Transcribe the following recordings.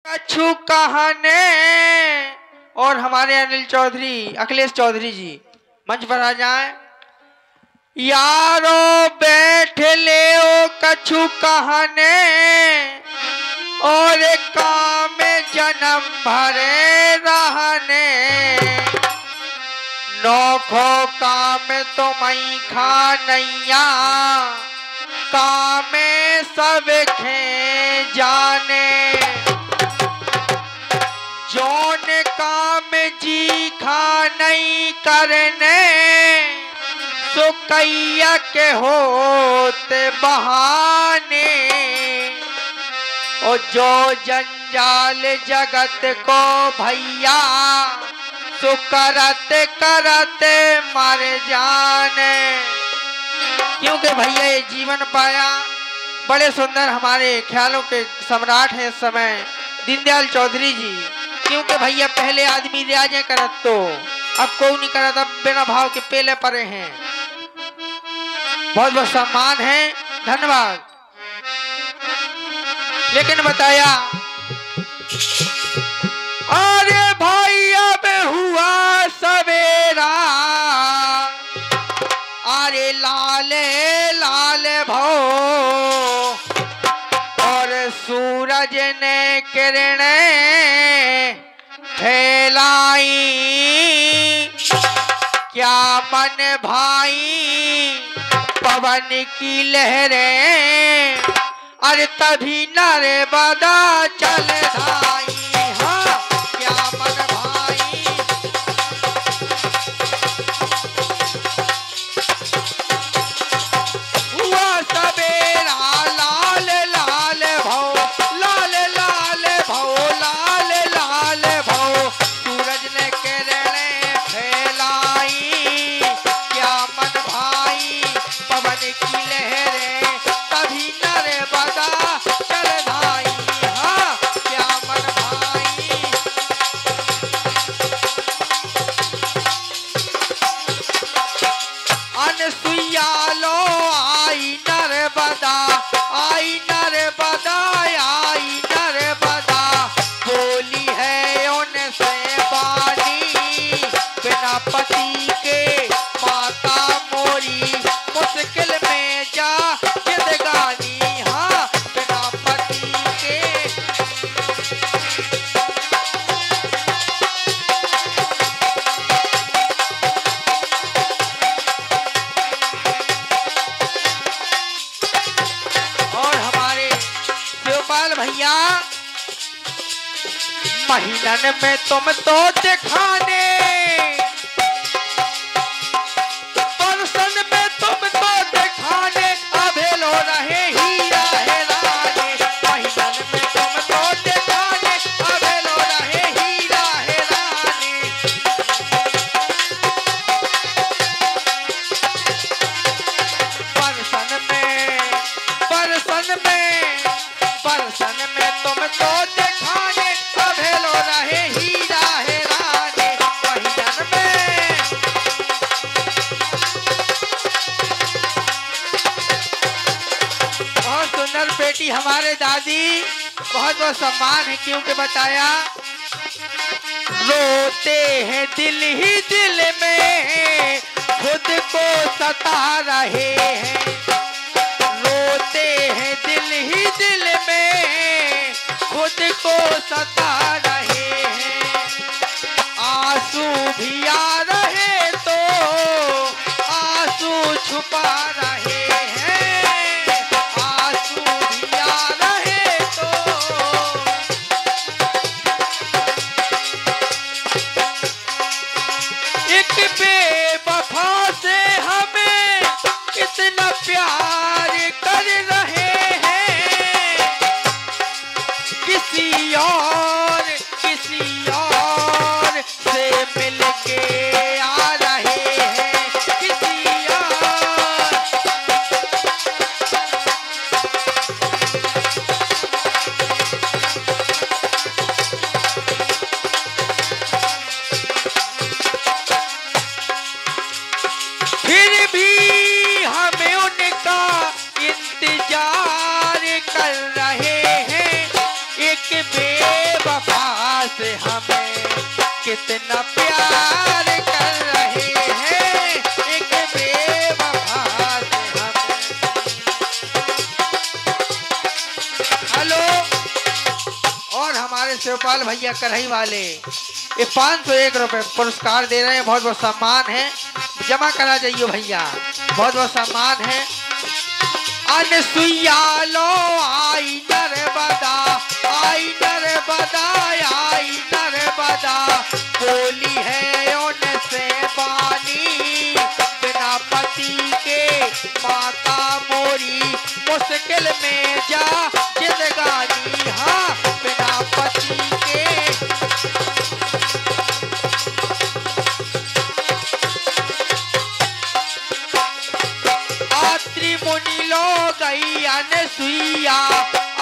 कछु कहने और हमारे अनिल चौधरी, अखिलेश चौधरी जी मंच पर आ जाएं। यारो बैठ ले ओ कछु कहने और काम जन्म भरे रहने, नोखो काम तो मई खानैया काम सब खे जाने, जौन काम जी खा नहीं करने सुकैया के होते बहाने, और जो जंजाल जगत को भैया सो करत करत मर जाने। क्योंकि भैया ये जीवन पाया बड़े सुंदर हमारे ख्यालों के सम्राट हैं इस समय दीनदयाल चौधरी जी। क्योंकि भैया पहले आदमी रियाजें करत तो अब कोई नहीं करत, अब बिना भाव के पेले पड़े हैं। बहुत बहुत सम्मान है, धन्यवाद। लेकिन बताया अरे भाई अब हुआ सवेरा, अरे लाले लाल भो और सूरज ने किरणें फैलाई, क्या मन भाई पवन की लहरें, अरे तभी नर्मदा चल धाई। हाँ क्या मन भाई हुआ सवेरा, लाल लाल भौ लाल लाल भौ लाल लाल भौ सूरज ने किरणें फैलाई, क्या मन भाई पवन की लहरें तभी नर्मदा चल धाई। हाँ क्या मन भाई अनसुईया लो आई नर्मदा, आई नर्मदा आई नर्मदा, बोली है उनसे बानी बिना पति के माता मोरी मुश्किल में जा जिंदगानी। हाँ बिना पति के और हमारे शिवपाल भैया महीनन में तुम तो दिखाने, परसन में तुम तो दिखाने अभेलो रहे हीरा है रानी, महीनन में तुम तो दिखाने अभेलो रहे हीरा है रानी। परसन में परसन में परसन में तुम तो दिखाने अभेलो रहे हीरा है रानी, महीनन में बहुत सुंदर बेटी हमारे दादी, बहुत बहुत सम्मान है। क्योंकि बताया रोते हैं दिल ही दिल में खुद को सता रहे हैं, रोते हैं दिल ही दिल में खुद को सता रहे हैं, आंसू भी आ रहे तो आंसू छुपा रहे हैं, आंसू भी आ रहे तो एक बेवफा से हमें इतना प्यार कर रहे हैं, किसी और से मिलके आ रहे हैं, किसी और फिर भी हमें उनका इंतजार कर रहे हैं, एक बेवफा से हमें कितना प्यार कर रहे हैं, एक बेवफा से हमें। हेलो। और हमारे शिवपाल भैया कढ़ाई वाले ये 501 रुपए पुरस्कार दे रहे हैं, बहुत बहुत सम्मान है, जमा करा जाइए भैया, बहुत बहुत सम्मान है। अनसुईया लो आई नर्मदा, आई नर्मदा, आई नर्मदा, बोली है उनसे बानी, बिना पति के माता मोरी मुश्किल में जा जिंदगानी। हाँ, बिना पति के। आत्रि मुनि लो गई अनसुईया,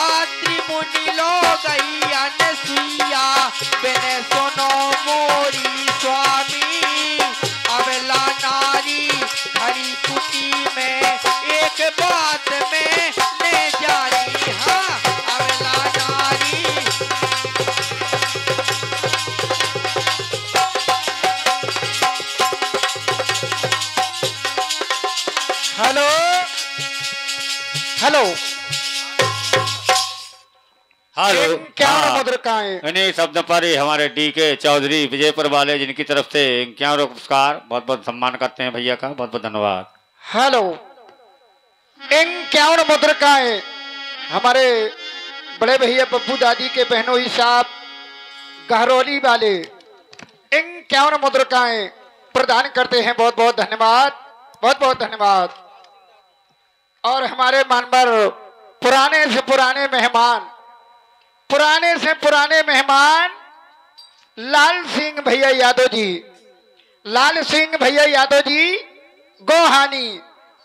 आत्रि मुनि लो गई अनसुईया, बिने सुनो मोरी स्वामी, अबला नारी खड़ी कुटी में एक बात में ले जानी। हाँ, अबला नारी। Hello hello hello. क्या मुद्रिकाएं इन्हीं शब्द पर ही हमारे DK चौधरी विजयपुर वाले, जिनकी तरफ से 51 पुरस्कार, बहुत बहुत सम्मान करते हैं भैया का, बहुत बहुत धन्यवाद। हेलो। 51 मुद्रिकाएं हमारे बड़े भैया बब्बू दादी के बहनोई साहब गहरौली वाले 51 मुद्रिकाएं प्रदान करते हैं, बहुत बहुत धन्यवाद, बहुत बहुत धन्यवाद। और हमारे मानवर पुराने से पुराने मेहमान, पुराने से पुराने मेहमान लाल सिंह भैया यादव जी, लाल सिंह भैया यादव जी गोहानी,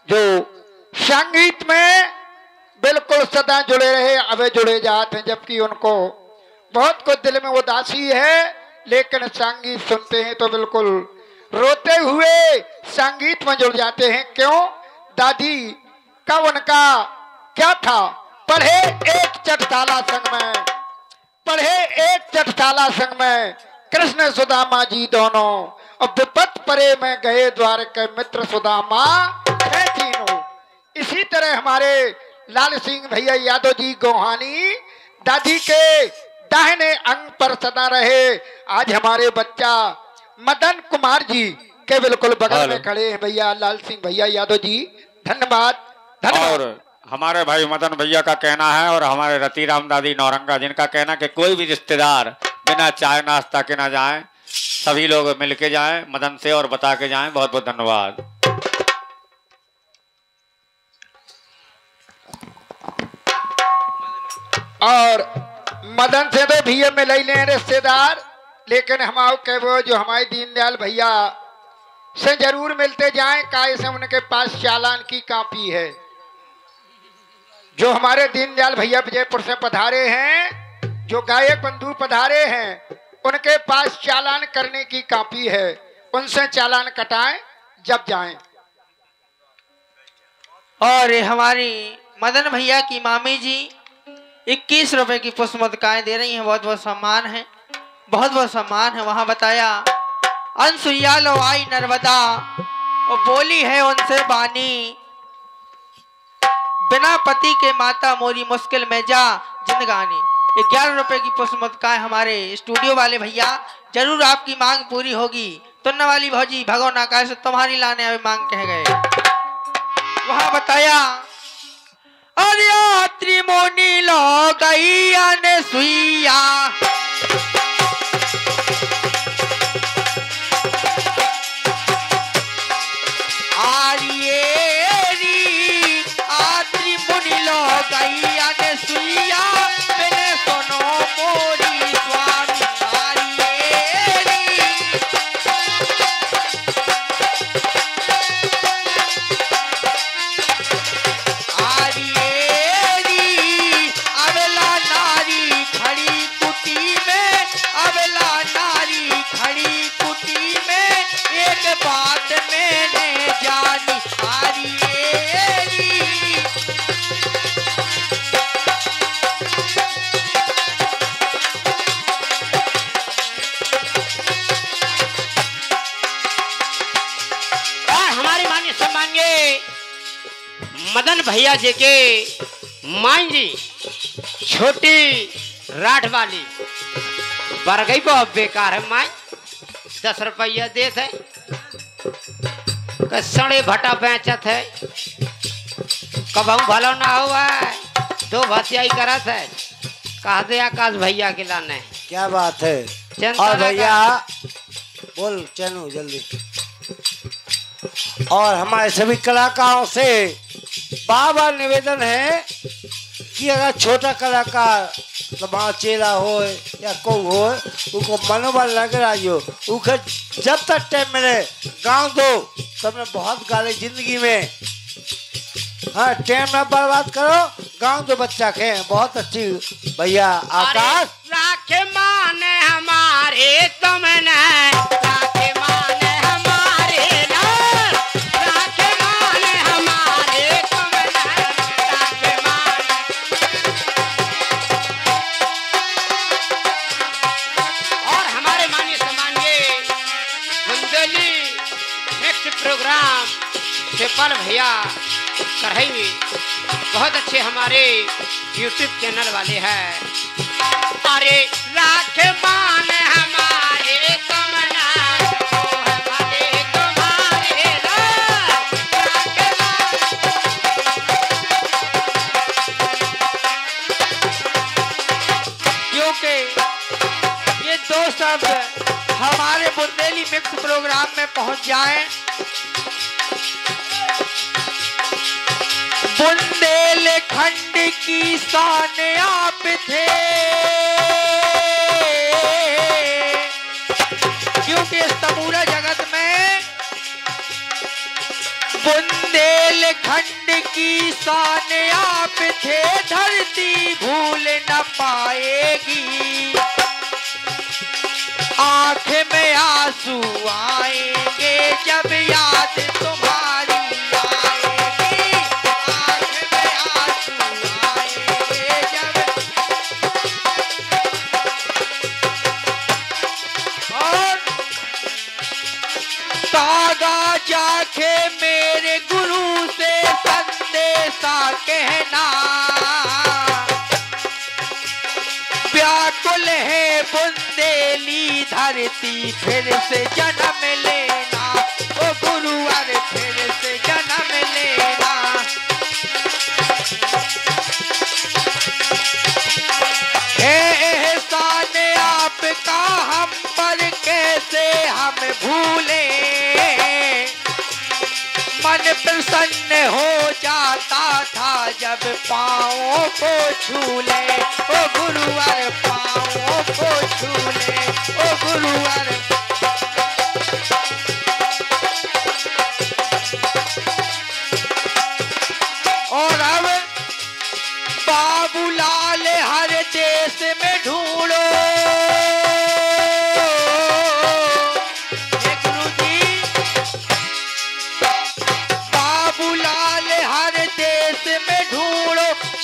जो संगीत में बिल्कुल सदा जुड़े रहे, अब जुड़े जाते हैं, जबकि उनको बहुत कुछ दिल में उदासी है, लेकिन संगीत सुनते हैं तो बिल्कुल रोते हुए संगीत में जुड़ जाते हैं। क्यों? दादी का उनका क्या था? पढ़े एक चटसाला संग में, पढ़े एक चटसाला संग में, कृष्ण सुदामा जी दोनों, और विपत परे में गए द्वार के मित्र सुदामा है तीनों। इसी तरह हमारे लाल सिंह भैया यादव जी गोहानी दादी के दाहिने अंग पर सदा रहे। आज हमारे बच्चा मदन कुमार जी के बिल्कुल बगल में खड़े हैं भैया लाल सिंह भैया यादव जी, धन्यवाद धन्यवाद। और हमारे भाई मदन भैया का कहना है, और हमारे रतीराम दादी नौरंगा, जिनका कहना कि कोई भी रिश्तेदार बिना चाय नाश्ता के ना जाएं, सभी लोग मिल के जाएं मदन से और बता के जाएं। बहुत बहुत धन्यवाद। और मदन से तो भैया में ले लें रिश्तेदार, लेकिन हम आओ वो जो हमारे दीनदयाल भैया से जरूर मिलते जाएं, काहे से उनके पास चालान की कॉपी है। जो हमारे दीनदयाल भैया विजयपुर से पधारे हैं, जो गायक बंधु पधारे हैं, उनके पास चालान करने की कॉपी है, उनसे चालान कटाएं जब जाएं। और हमारी मदन भैया की मामी जी 21 रुपए की पुष्पमुद्रिकाएं दे रही हैं, बहुत बहुत सम्मान है, बहुत बहुत सम्मान है। वहां बताया अनसुईया लो आई नर्मदा, और बोली है उनसे बानी, बिना पति के माता मोरी मुश्किल में जा जिंदगानी। 11 रुपए की पुष्पमुद्रिकाएं हमारे स्टूडियो वाले भैया, जरूर आपकी मांग पूरी होगी। तुन्ना वाली भौजी भगोना का से तुम्हारी लाने अभी मांग कह गए। वहां बताया अरे त्रिमुनि लो गई अनसुईया, मानिए मदन भैया जी के माई जी छोटी राठ वाली बर गई बहुत बेकार है माई 10 रुपया देत है सड़े भटा बेचत है कबहू भलो ना हुआ है 2 भतियाई करत है कह दे आकाश भैया के लाने क्या बात है। और भैया बोल चैनू जल्दी। और हमारे सभी कलाकारों से बार बार निवेदन है कि अगर छोटा कलाकार मतलब चेला हो या कोई हो उनको मनोबल लग रहा हो उनको जब तक टाइम मिले गाँव दो तुमने बहुत गाले जिंदगी में। हाँ टाइम ना बर्बाद करो गाँव दो बच्चा के बहुत अच्छी भैया आकाश। राखे माने हमारे तुमने राखे माने हमारे राखे माने हमारे तुमने राखे माने। और हमारे मानिए सम्मानिए बुंदेली नेक्स्ट प्रोग्राम सेपाल भैया कढ़ाई में बहुत अच्छे हमारे YouTube चैनल वाले हैं। अरे राखे माने हमारे तुमना ओ हमारे तुम्हारे राखे क्योंकि ये 2 शब्द हमारे बुंदेली मिक्स प्रोग्राम में पहुंच जाएं। बुंदेलखंड की शान आप थे क्योंकि इस तमूरा जगत में बुंदेलखंड की शान आप थे धरती भूल न पाएगी। आंख में आंसू आएंगे जब याद तुम्हारी आएगी। आंख में आंसू आएंगे जब। और तागा जाके मेरे गुरु से संदेशा कहना व्याकुल है बुंदेली धरती फिर से जन्म लेना ओ गुरुवर फिर से जन्म लेना। हे एहसान आपका हम पर कैसे हम भूले मन प्रसन्न हो जाता था जब पाँवों को छूले ओ गुरुवर पाँवों को छूले ओ गुरुवर। और अब बाबूलाल हर देश में ढूंढो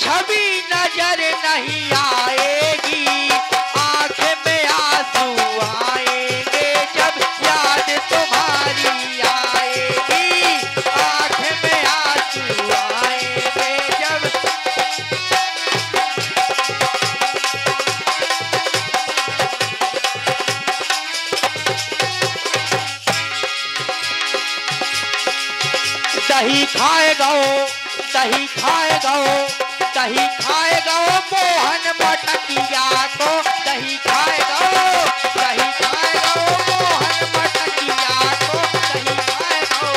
छवि नजर नहीं आएगी। आंख में आंसू आएंगे जब याद तुम्हारी आएगी। आंख में आंसू आएंगे जब। दही खाएगा दही खाएगा दही खाएगा मोहन मटकिया को दही खाएगा मोहन मटकिया को दही खाएगा।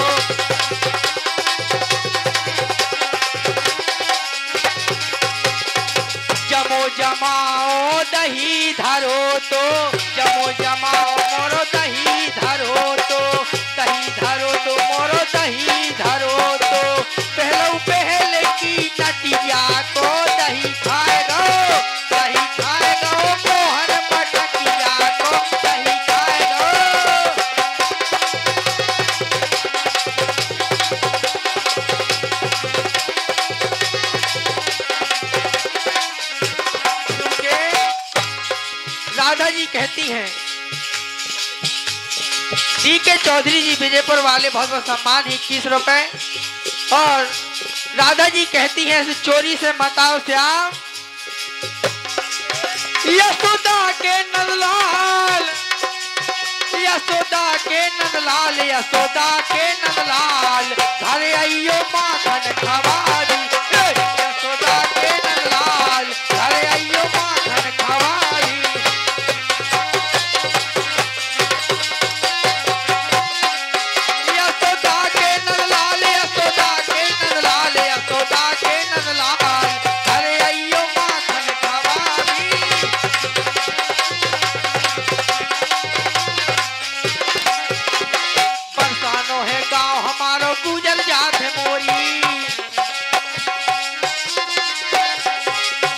जमो जमाओ दही धरो तो जमो जमाओ मोरो दही धरो तो दही धरो तो मोरो दही धरो तो पहलो पहले की नटिया को दही खाएगा मोहन मटकिया को दही खाएगा। राधा जी कहती हैं डी के चौधरी जी विजयपुर वाले बहुत बहुत सम्मान 21 रुपए। और राधा जी कहती हैं चोरी से मत आओ श्याम, यशोदा के नंदलाल, यशोदा के नंदलाल, यशोदा के नंदलाल, घर आइयो माखन खवारी, यशोदा के नंदलाल, घर आइयो माखन खवारी। यशोदा के नंदलाल, यशोदा के नंदलाल, यशोदा के नंदलाल, घर आइयो माखन खवारी। बरसानो है गांव हमारो गुजर जात है मोरी,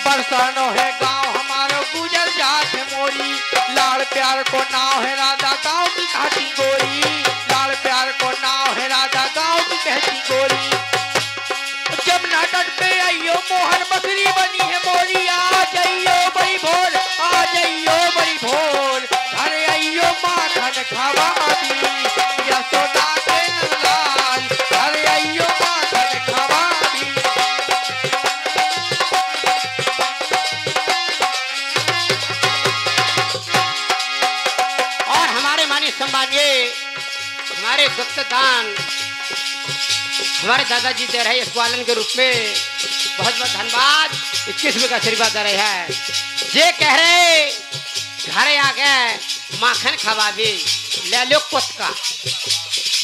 बरसानो है गांव हमारो गुजर जात है मोरी, लाड़ प्यार को नाव है राधा गांव की कहती गोरी, लाड़ प्यार को नाव है राधा गांव की कहती गोरी। जमुना तट पे आइयो मोहन बकरी बनी है मोरी, आ जाइयो बड़ी भोर, आ जाइयो बड़ी भोर, घर आइयो माखन खवारी, यशोदा के नंदलाल, घर आइयो माखन खवारी। और हमारे मानी सम्मानिए हमारे गुप्तदान हमारे दादाजी दे रहे इस ग्वालन के रूप में बहुत बहुत धन्यवाद। 21 रुपये का आशीर्वाद दे रहे हैं। ये कह रहे घर आ गए माखन खवाबी ले लो कुछ का,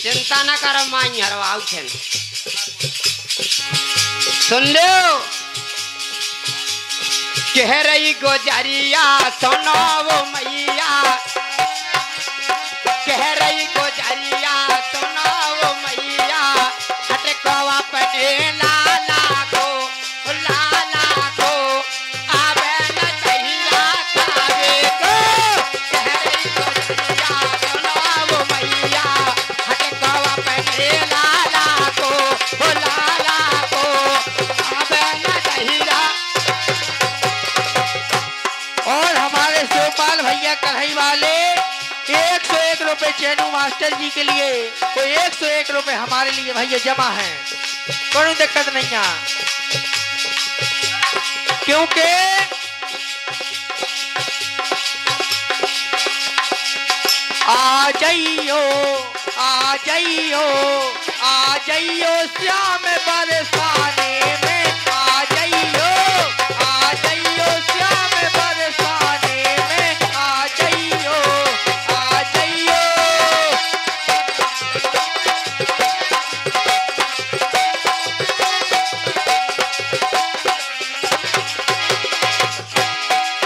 चिंता न करो माई हरवाऊ थे। सुन लो कह रही गोजरिया सुनो वो मैया, कह रही गोजरिया सुनो वो मैया, हटकवा पने लाला को आवे न चाहिया खावे को, कह रही गोजरिया सुनो वो मैया, हटकवा पने लाला को आवे न चाहिया। और हमारे शिवपाल भैया कढ़ाई वाले 101 रुपए चैनू मास्टर जी के लिए, तो 101 रुपए हमारे लिए भैया जमा है, कोई दिक्कत नहीं है, क्योंकि आ जाइयो आ जाइयो आ जाइयो श्याम बरसाने में, आ जाइयो श्याम बरसाने में, आ जाइयो आ जाइयो।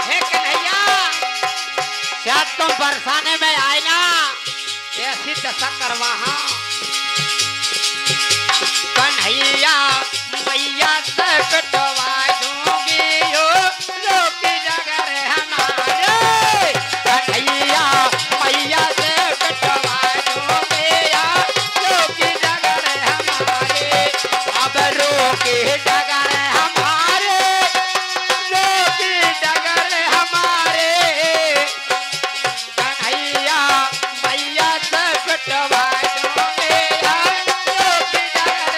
हे कन्हैया क्या तुम बरसाने में आए ना, ऐसी दशा करवाहा कन्हैया मैया से कटवा दूंगी यो लोक जगर हमारे, कन्हैया मैया से कटवा दूंगी या लोक जगर हमारे, अब रोक जगर हमारे, लोक जगर हमारे, कन्हैया मैया से कटवा दूंगी या लोक जगर।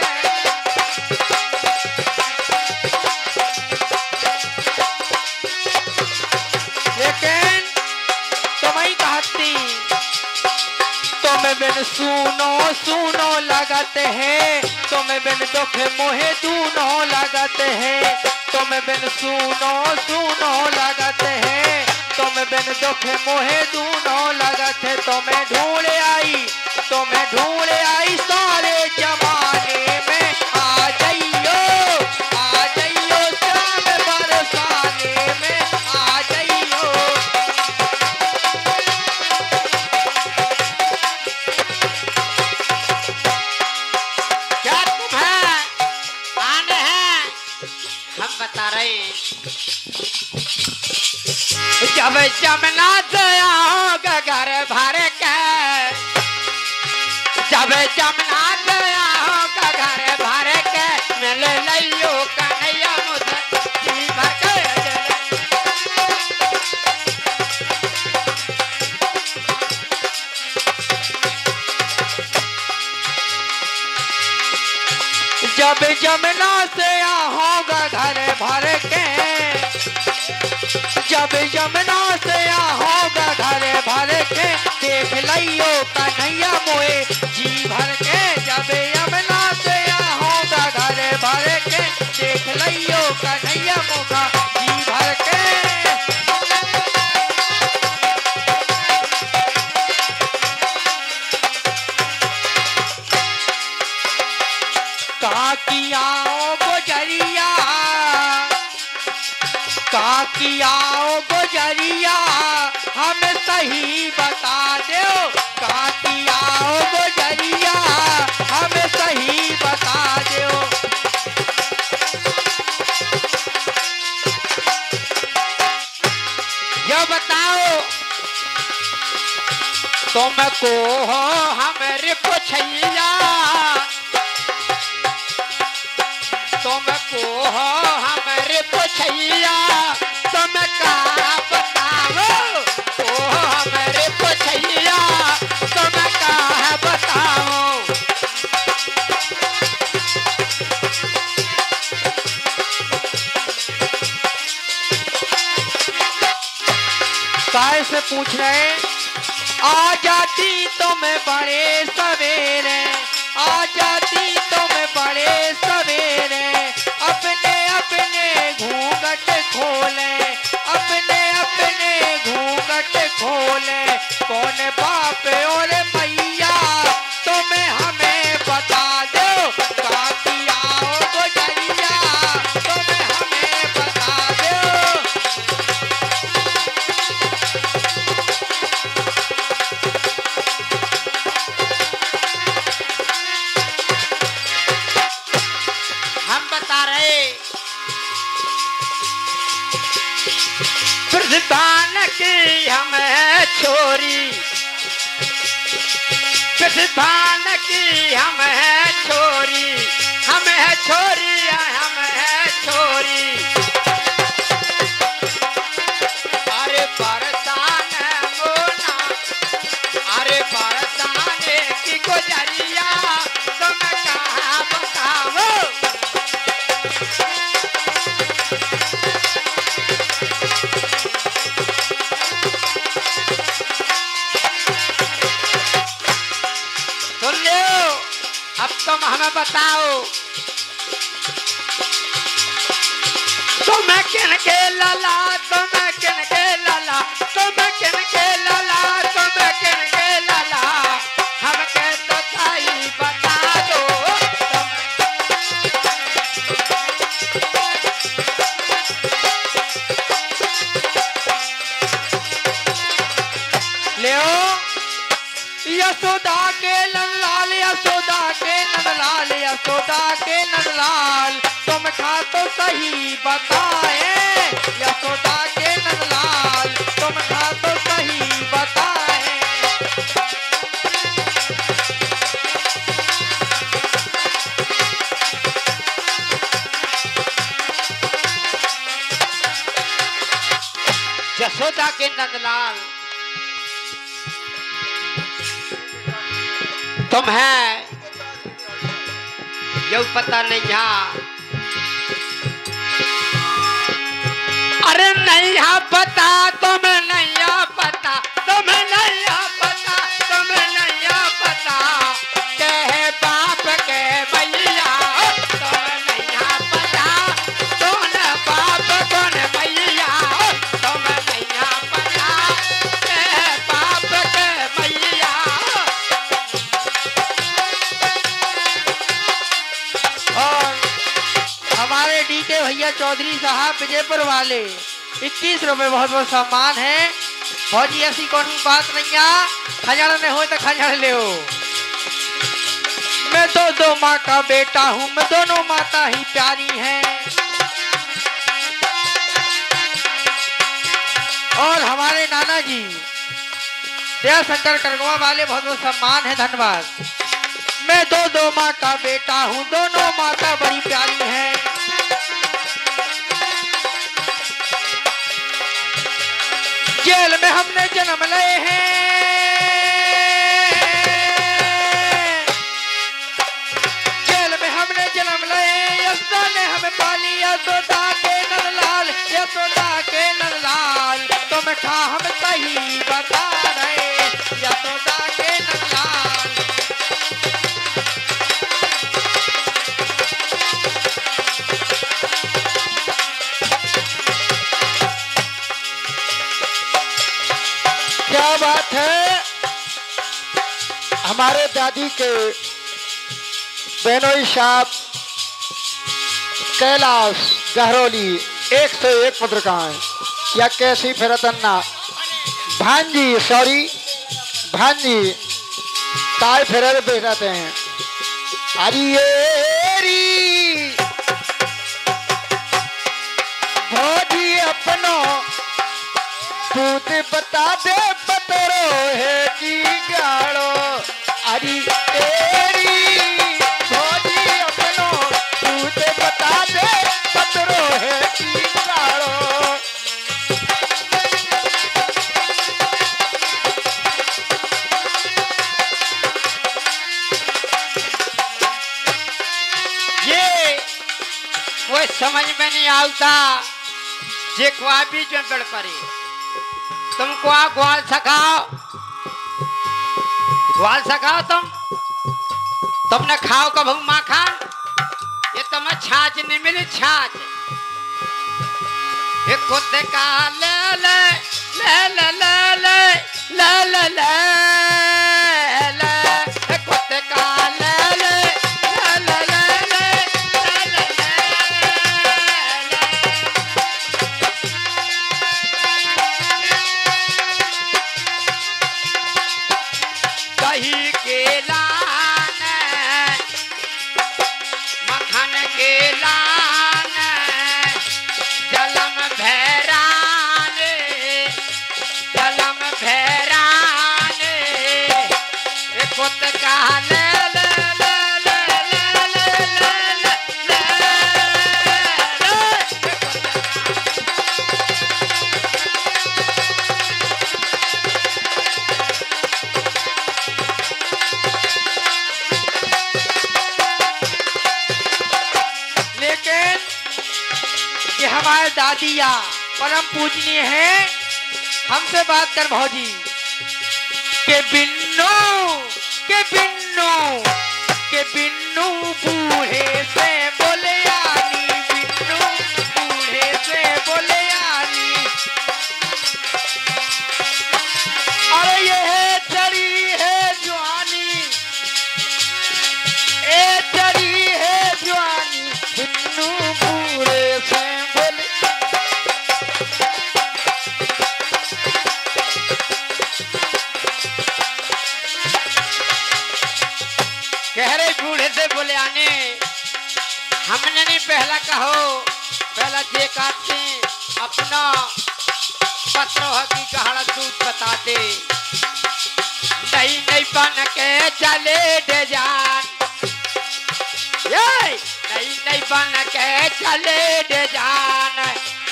लेकिन तुम्हें कहती तुम बिन सुनो सुनो लगते हैं, तुम बिन दुख मोहे दूनो लगते हैं, तुम बिन सुनो सुनो लगते हैं, तुम बिन दुख मोहे दूनो लगते, तुम्हें ढूंढ आई सारे जमाने में, आ जाइयो श्याम बरसाने में, आ जाइयो। क्या तुम्हें आने हैं हम बता रहे हैं। जब जमुना से आओगे घर भर के, जब जमुना से आओगे घर यमुना से आओगा घर भर के, जब यमुना से आओगा घर भर के, देख लियो कन्हैया मोए जी भर के। जब यमुना से आओगा घर भर के, देख लियो कन्हैया मोगा जी भर के। काकियाओ गुजरिया, काकियाओ गुजरिया, हम सही बता दो। काकियाओ गुजरिया, हम सही बता दो। ये बताओ तुमको हो हमारे पुछैया, तुमको हो हमारे पुछैया, तुम का बताओ तो हमारे पुछैया, तुम का बताओ। कैसे पूछ रहे? आ जाती तुम बड़े सवेरे, आ जाती तुम बड़े सवेरे, अपने अपने घूंघट खोले, अपने अपने घूंघट खोले। कौन बाप और मैया तुम्हें हमें बता दो। काकियाओ गुजरिया, तुम्हें हमें बता दो। हम बता रहे प्रधान की हम है छोरी, प्रधान की हम है छोरी, हम है छोरी, हम है छोरी। अरे बरसान मोना, अरे बरसान की गुजरिया, तुम कहाँ बताओ। सुन लो, अब तुम हमें बताओ तुम किनके लला, तुम किनके लला, तुम किनके लला, तुम किनके लला, हमके तो सही बता दो। ले यशोदा के नंदलाल, यशोदा के नंदलाल, यशोदा के नंदलाल, तुम खा तो सही बताए। यशोदा के नंदलाल, तुम खा तो सही बताए। यशोदा के नंदलाल, तुम है यो पता नहीं यहाँ। अरे नहीं पता, तुम्हें नहीं पता, तुम्हें नहीं पता, तुम्हें नहीं पता, कहे बाप के भैया, तुम्हें नहीं पता, कौन बाप कौन भैया, तुम्हें नहीं पता, कहे बाप के भैया। और हमारे डीके भैया चौधरी साहब विजयपुर वाले 21 रुपए बहुत बहुत सम्मान है। भौजी ऐसी कौन बात नहीं है, खजड़ में हो तो खजड़ ले। मैं दो माँ का बेटा हूँ, मैं दोनों माता ही प्यारी हैं। और हमारे नाना जी दया शंकर करगवा वाले बहुत बहुत सम्मान है, धन्यवाद। मैं दो माँ का बेटा हूँ, दोनों माता बड़ी प्यारी हैं। जेल में हमने जन्म लिए हैं, जेल में हमने जन्म लिए, हम सही बता रहे यशोदा के नंदलाल। क्या बात है। हमारे दादी के बेनोई साहब कैलाश गहरोली 101 मुद्रिकाएं या कैसी फिरत अन्ना भांजी सॉरी भांजी काय फिरत बैठाते हैं। अरे भौजी अपनो पूत बता दे पतरो है की गाड़ो। अरे भौजी अपनो पूत बता दे पतरो है की गाड़ो। ये वो समझ में नहीं आता जे कुआ भी जो बड़ परे तुमको आ ग्वाल सखाओ तुमने खाओ कभू माखन ये तुम्हें छाछ नहीं मिली छाछ ये कुत्ते का ले ले ले ले ले ले ले ले ले ले ये कुत्ते का ले ले ले ले ले ले ले ले दही के लान मखन के लान जलम भैरान कुत का ले ले ले ले ले ले ले लेकिन ये हमारे दादिया परम पूजनीय है। हमसे बात कर भौजी के बिन्नू के बिन्नू के बिन्नू बूढ़े से बोले आनी बिन्नू बूढ़े से बोले आनी। अरे ये है चढ़ी है जवानी ए चढ़ी है जवानी बिन्नू बूढ़े से बोले। कह रहे बूढ़े से बोले आने हमने नहीं पहला कहो पहला जे काटते अपना पत्रों की कहाड़ा दूध बताते नहीं नहीं बन के चले दे जान ये नहीं नहीं बन के चले दे जान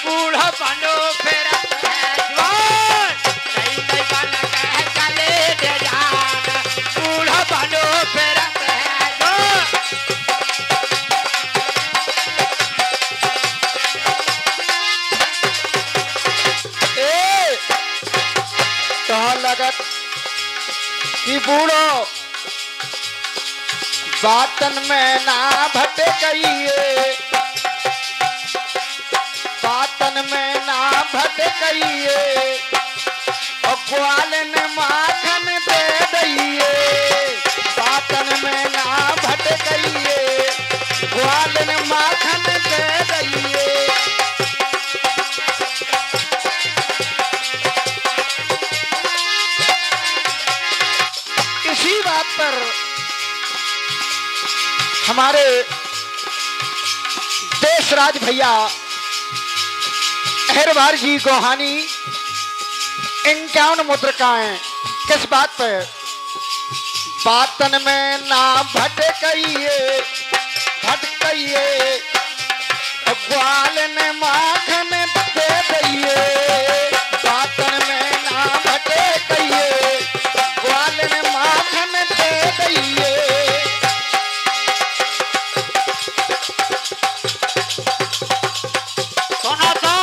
बूढ़ा बनो फिर जवान नहीं नहीं बन के चले दे जान बूढ़ा बनो फिर लगत कि बूढ़ो बातन में ना भटकइए बातन में ना भटकइए और ग्वालन माखन दे दइए बातन में ना भटकइए ग्वालन माखन दे दइए। इसी बात पर हमारे देशराज भैया अहरवार जी गोहानी 51 मुद्रिकाएं किस बात पर बातन में ना भटकइए ग्वालन माखन दे दइए बातन में ना भटकइए ग्वालन माखन दे दइए। सुना था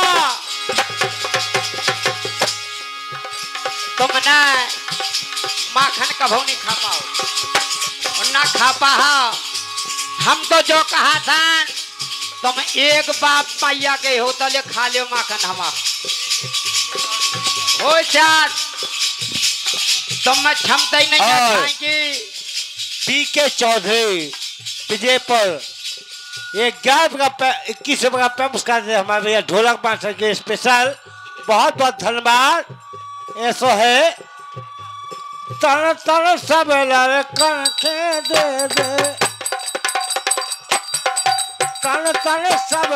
तुमने माखन कभू नहीं खा पाओ और ना खा पाओ। हम तो जो कहा था तुम एक बाप मैया के हो तो ले खा लियो माखन हमारा हो चार तुम में क्षमता ही नहीं है खाएंगी। बीके चौधरी विजय पर 21 रुपये का पुरस्कार दे हमारे भैया ढोलक मास्टर के स्पेशल। बहुत बहुत धन्यवाद। ऐसा है तन तन सब कनखे दे दे तन तन सब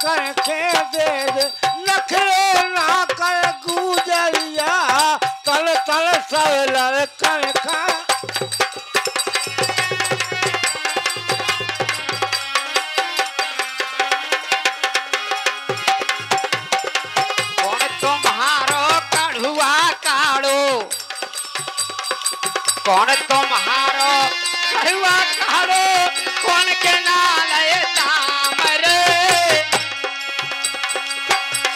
कनखे दे दे नखरे ना कर गुजरिया तन तन सब कनखा। कौन तुम्हारो कड़ुआ काढ़ो कौन के नाल दाम रे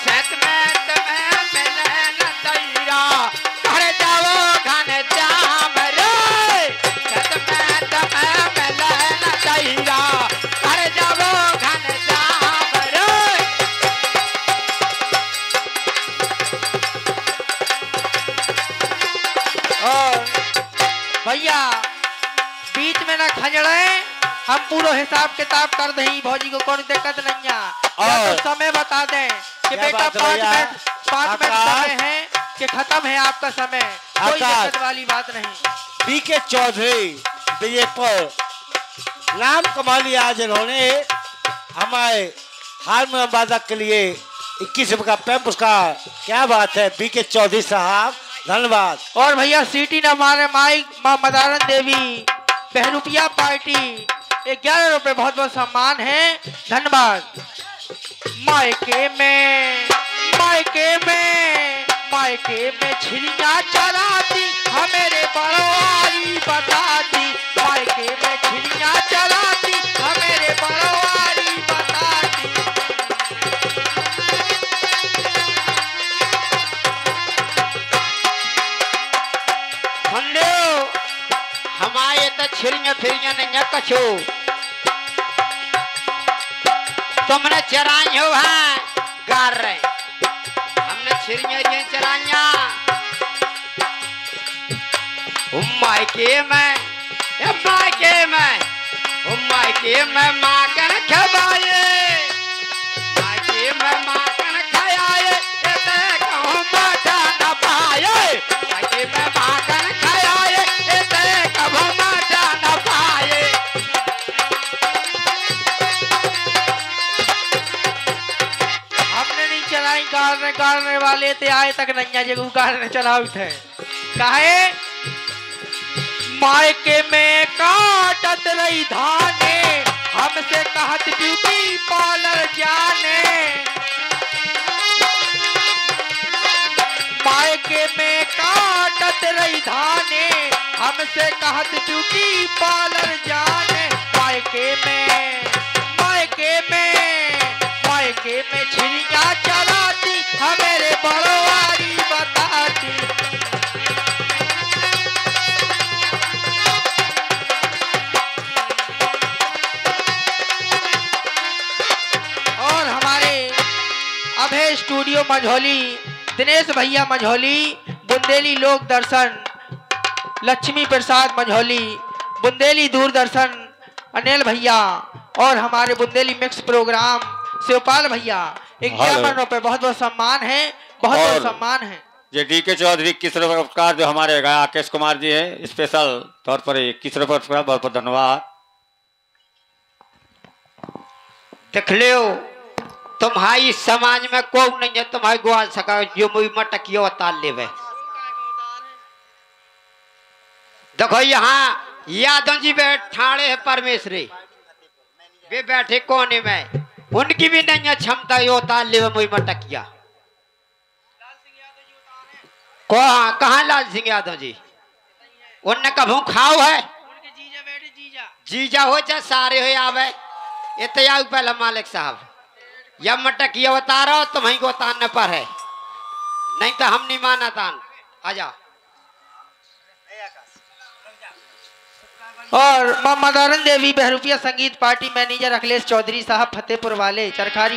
सत में तुम्हें मिले न तैरा कर जाओ घन जाम रे सत में तुम्हें मिले न तैरा कर जाओ घन जाम रे। भैया बीच में ना खंजड़े, हम पूरा हिसाब किताब कर दें भौजी को कोई दिक्कत नहीं है। या तो समय बता दें कि बेटा 5 मिनट समय है कि खत्म है आपका समय, कोई दिक्कत वाली बात नहीं। बीके चौधरी विजयपुर नाम कमा लिया आज इन्होंने हमारे हारमोनियम वादक के लिए 21 रुपये का पैम पुरस्कार। क्या बात है बीके चौधरी साहब, धन्यवाद। और भैया सीटी न मारे माई माँ मदारन देवी बहरूपिया पार्टी 11 रुपए बहुत बहुत सम्मान है, धन्यवाद। मायके में छिड़िया चलाती हमेरे बड़वारी बताती मायके में छिड़िया चलाती हमेरे बड़वारी बताती। हमारे तो छिड़िया फिरिया नहीं कछो तुमने चराई हो है गार रहे हमने छिड़िया ये चराइया मायके में माकन खबाए मायके में माकन खाए कहूँ माटा न पाए मायके में माकन खाए कहूँ माटा न पाए। हमने नहीं चलाई, गाड़ने वाले थे आए तक नैया जगह गाड़ने चलाओ थे काहे। मायके में काटत रही धाने हमसे कहत ब्यूटी पार्लर जाने मायके में काटत रही धाने हमसे कहत ब्यूटी पार्लर जाने। मायके में छिड़िया चलाती हमेरे बड़वारी बताती। और हमारे अभय स्टूडियो मझौली दिनेश भैया मझौली, बुंदेली लोक दर्शन लक्ष्मी प्रसाद मझौली, बुंदेली दूरदर्शन अनिल भैया और हमारे बुंदेली मिक्स प्रोग्राम शिवपाल भैया 51 रुपए बहुत बहुत सम्मान है, बहुत बहुत सम्मान है। ये डीके चौधरी 21 रुपये का पुरस्कार जो हमारे राकेश कुमार जी है स्पेशल तौर पर 21 रुपये पुरस्कार, बहुत बहुत धन्यवाद। देख लो तुम्हारी समाज में को नहीं है तुम्हारी ग्वाल सका जो मुझ मटकियो अताल ले। देखो यहाँ यादव जी ठाणे है परमेश्वरी वे बैठे कोने में, उनकी भी नहीं है क्षमता यो उतार ले मुझ मटकिया। कहाँ लाल सिंह यादव जी उनने कभू खाओ है जीजा हो चाहे सारे हो आवे इतना पहला मालिक साहब या मटकिया उतारो तुम्हें को उतारने पर है, नहीं तो हम नहीं माना तान। आजा और मां मदारन देवी बहरूपिया संगीत पार्टी मैनेजर अखिलेश चौधरी साहब फतेहपुर वाले चरखारी